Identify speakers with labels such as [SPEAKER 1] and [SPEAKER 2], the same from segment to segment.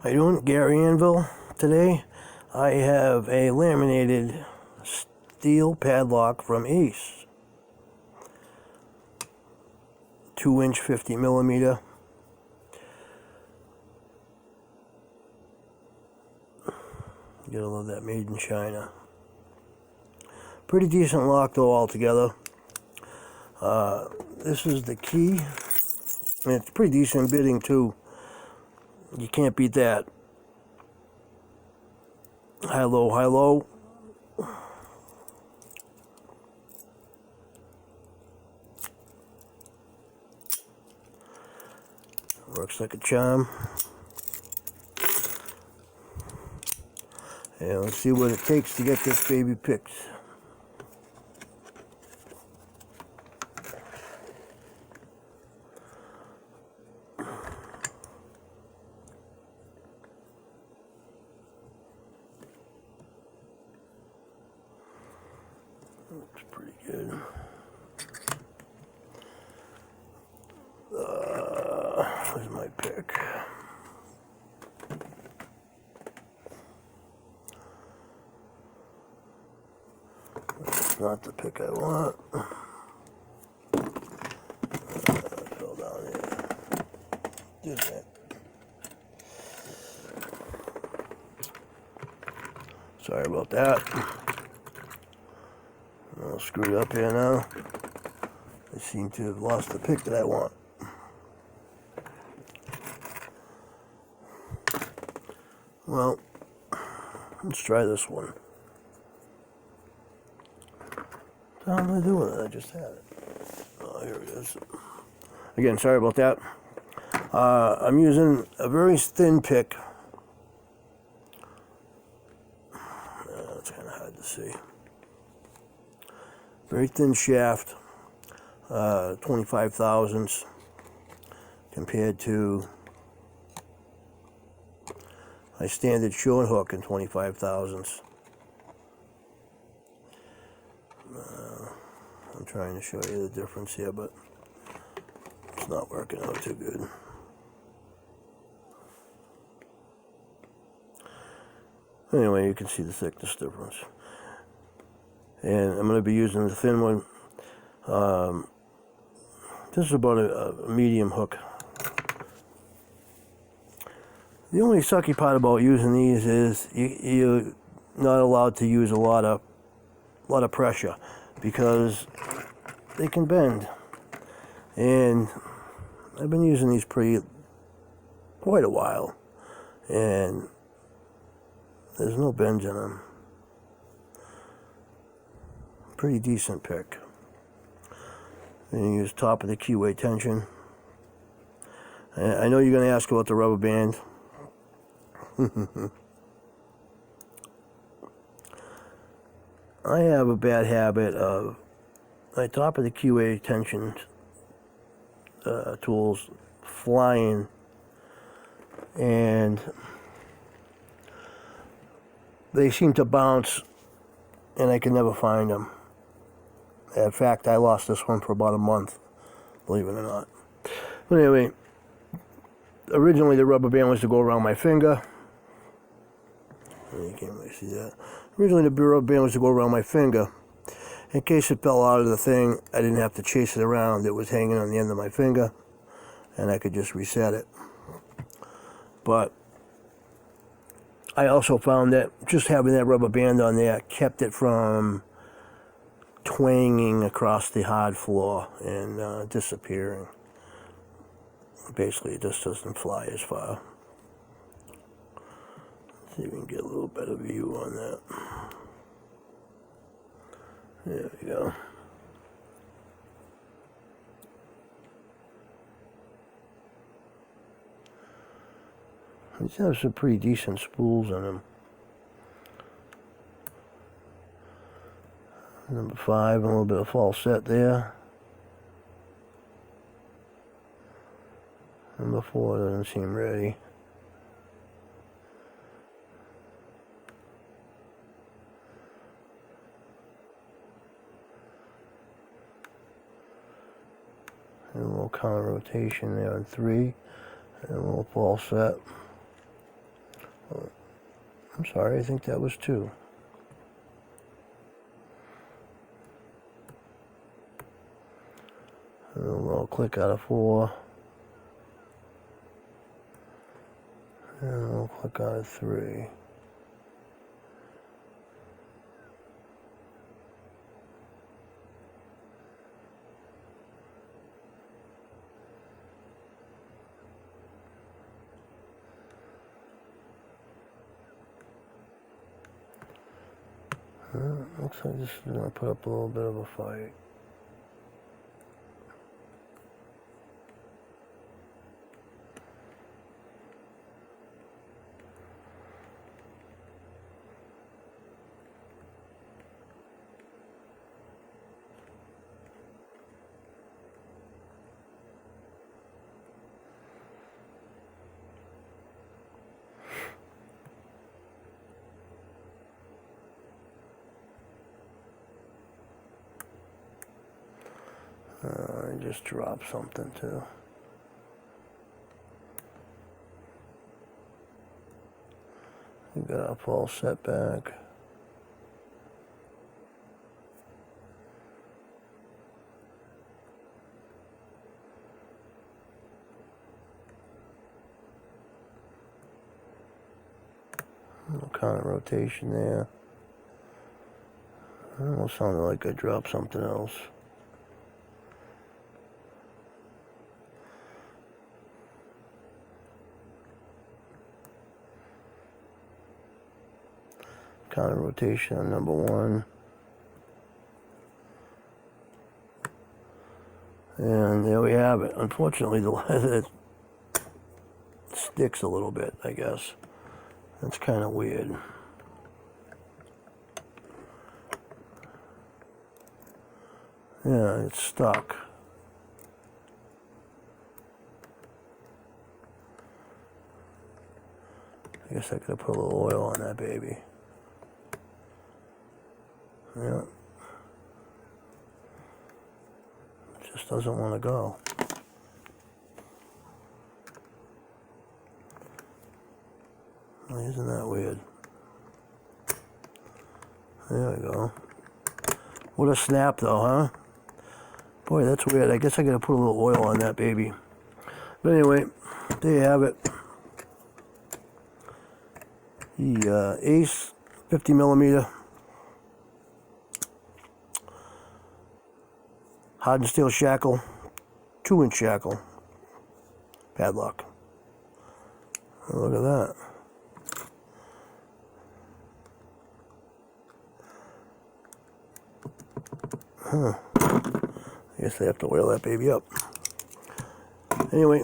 [SPEAKER 1] How you doing? Gary Anvil. Today I have a laminated steel padlock from Ace. 2-inch 50mm. You gotta love that made in China. Pretty decent lock though altogether. This is the key. And it's pretty decent bidding too. You can't beat that. High low, high low. Works like a charm. And let's see what it takes to get this baby picked. Looks pretty good. Where's my pick? That's not the pick I want. Fell down here. Did that. Sorry about that. I'm all screwed up here now. I seem to have lost the pick that I want. Well, let's try this one. What am I doing? I just had it. Oh, here it is. Again, sorry about that. I'm using a very thin pick. It's kind of hard to see. Very thin shaft, 25 thousandths compared to my standard short hook in 25 thousandths. I'm trying to show you the difference here, but it's not working out too good. Anyway, you can see the thickness difference. And I'm going to be using the thin one. This is about a medium hook. The only sucky part about using these is you're not allowed to use a lot of pressure because they can bend. And I've been using these quite a while, and there's no bends in them. Pretty decent pick. Then you use top of the keyway tension. I know you're going to ask about the rubber band. I have a bad habit of my top of the keyway tension tools flying, and they seem to bounce, and I can never find them. In fact, I lost this one for about a month, believe it or not. But anyway, originally the rubber band was to go around my finger. You can't really see that. Originally the rubber band was to go around my finger. In case it fell out of the thing, I didn't have to chase it around. It was hanging on the end of my finger, and I could just reset it. But I also found that just having that rubber band on there kept it from twanging across the hard floor and disappearing. Basically, it just doesn't fly as far. Let's see if we can get a little better view on that. There we go. These have some pretty decent spools in them. Number 5, a little bit of false set there. Number 4 doesn't seem ready. And a little counter rotation there on 3, and a little false set. I'm sorry, I think that was 2. A little click out of 4. And a little click out of 3. Looks like this is going to put up a little bit of a fight. I just dropped something too. We got a false setback. A little counter rotation there. Almost sounded like I dropped something else. Counter rotation on number 1. And there we have it. Unfortunately, the leather sticks a little bit, I guess. That's kind of weird. Yeah, it's stuck. I guess I could have put a little oil on that baby. Yeah. It just doesn't want to go. Isn't that weird? There we go. What a snap though, huh? Boy, that's weird. I guess I gotta put a little oil on that baby. But anyway, there you have it. The Ace 50mm hardened steel shackle, 2-inch shackle padlock. Look at that. Huh. I guess they have to oil that baby up. Anyway,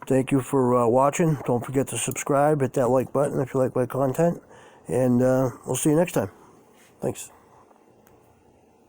[SPEAKER 1] thank you for watching. Don't forget to subscribe. Hit that like button if you like my content. And we'll see you next time. Thanks.